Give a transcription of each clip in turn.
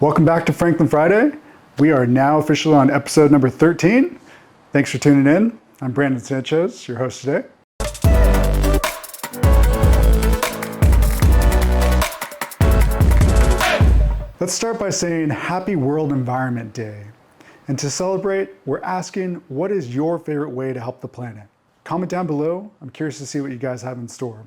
Welcome back to Franklin Friday. We are now officially on episode number 13. Thanks for tuning in. I'm Brandon Sanchez, your host today. Let's start by saying Happy World Environment Day. And to celebrate, we're asking, what is your favorite way to help the planet? Comment down below. I'm curious to see what you guys have in store.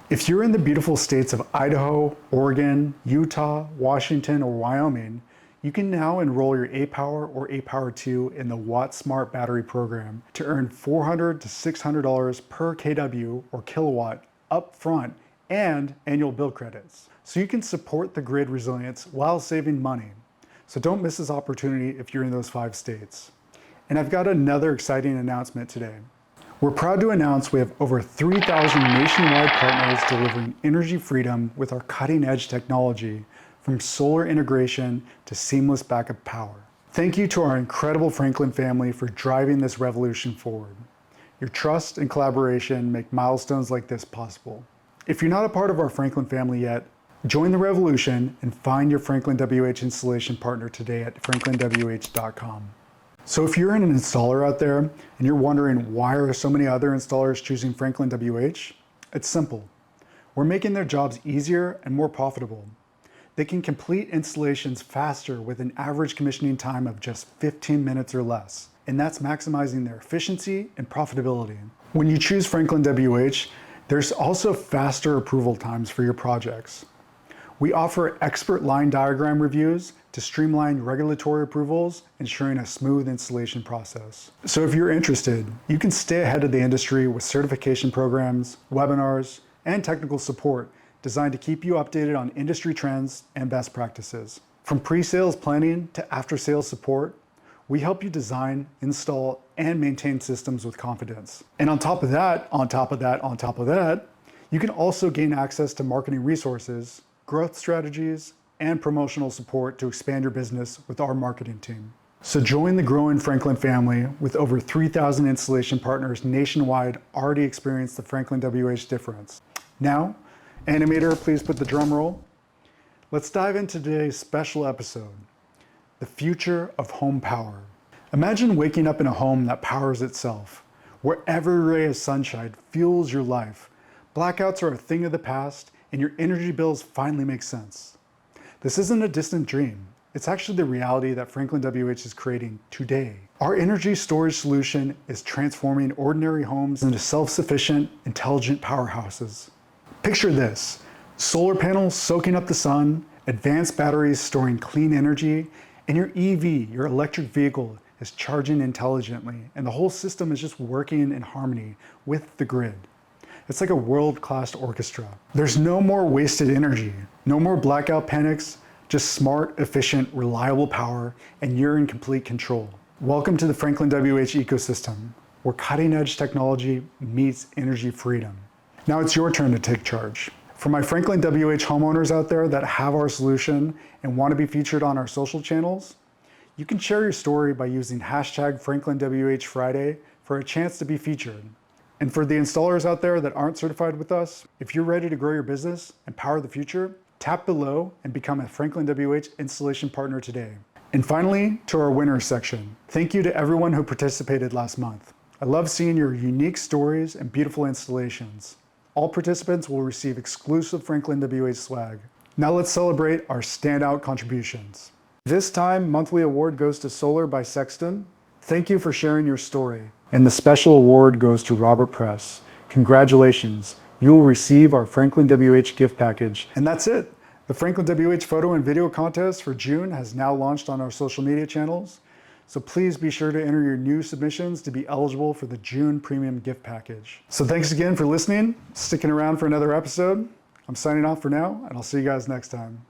If you're in the beautiful states of Idaho, Oregon, Utah, Washington, or Wyoming, you can now enroll your A-Power or A-Power 2 in the Wattsmart Battery Program to earn $400 to $600 per kW or kilowatt up front and annual bill credits. So you can support the grid resilience while saving money. So don't miss this opportunity if you're in those 5 states. And I've got another exciting announcement today. We're proud to announce we have over 3,000 nationwide partners delivering energy freedom with our cutting-edge technology, from solar integration to seamless backup power. Thank you to our incredible Franklin family for driving this revolution forward. Your trust and collaboration make milestones like this possible. If you're not a part of our Franklin family yet, join the revolution and find your FranklinWH installation partner today at FranklinWH.com. So if you're an installer out there and you're wondering why are so many other installers choosing FranklinWH, it's simple. We're making their jobs easier and more profitable. They can complete installations faster with an average commissioning time of just 15 minutes or less, and that's maximizing their efficiency and profitability. When you choose FranklinWH, there's also faster approval times for your projects. We offer expert line diagram reviews to streamline regulatory approvals, ensuring a smooth installation process. So if you're interested, you can stay ahead of the industry with certification programs, webinars, and technical support designed to keep you updated on industry trends and best practices. From pre-sales planning to after-sales support, we help you design, install, and maintain systems with confidence. And on top of that, you can also gain access to marketing resources, growth strategies, and promotional support to expand your business with our marketing team. So join the growing Franklin family with over 3,000 installation partners nationwide already experience the FranklinWH difference. Now, animator, please put the drum roll. Let's dive into today's special episode, the future of home power. Imagine waking up in a home that powers itself, where every ray of sunshine fuels your life. Blackouts are a thing of the past, and your energy bills finally make sense. This isn't a distant dream. It's actually the reality that FranklinWH is creating today. Our energy storage solution is transforming ordinary homes into self-sufficient, intelligent powerhouses. Picture this: solar panels soaking up the sun, advanced batteries storing clean energy, and your EV, your electric vehicle, is charging intelligently, and the whole system is just working in harmony with the grid. It's like a world-class orchestra. There's no more wasted energy, no more blackout panics, just smart, efficient, reliable power, and you're in complete control. Welcome to the FranklinWH ecosystem, where cutting-edge technology meets energy freedom. Now it's your turn to take charge. For my FranklinWH homeowners out there that have our solution and want to be featured on our social channels, you can share your story by using hashtag FranklinWHFriday for a chance to be featured. And for the installers out there that aren't certified with us, if you're ready to grow your business and power the future, tap below and become a FranklinWH installation partner today. And finally, to our winners section. Thank you to everyone who participated last month. I love seeing your unique stories and beautiful installations. All participants will receive exclusive FranklinWH swag. Now let's celebrate our standout contributions. This time, monthly award goes to Solar by Sexton. Thank you for sharing your story. And the special award goes to Robert Press. Congratulations, you will receive our FranklinWH gift package. And that's it. The FranklinWH photo and video contest for June has now launched on our social media channels. So please be sure to enter your new submissions to be eligible for the June premium gift package. So thanks again for listening, sticking around for another episode. I'm signing off for now, and I'll see you guys next time.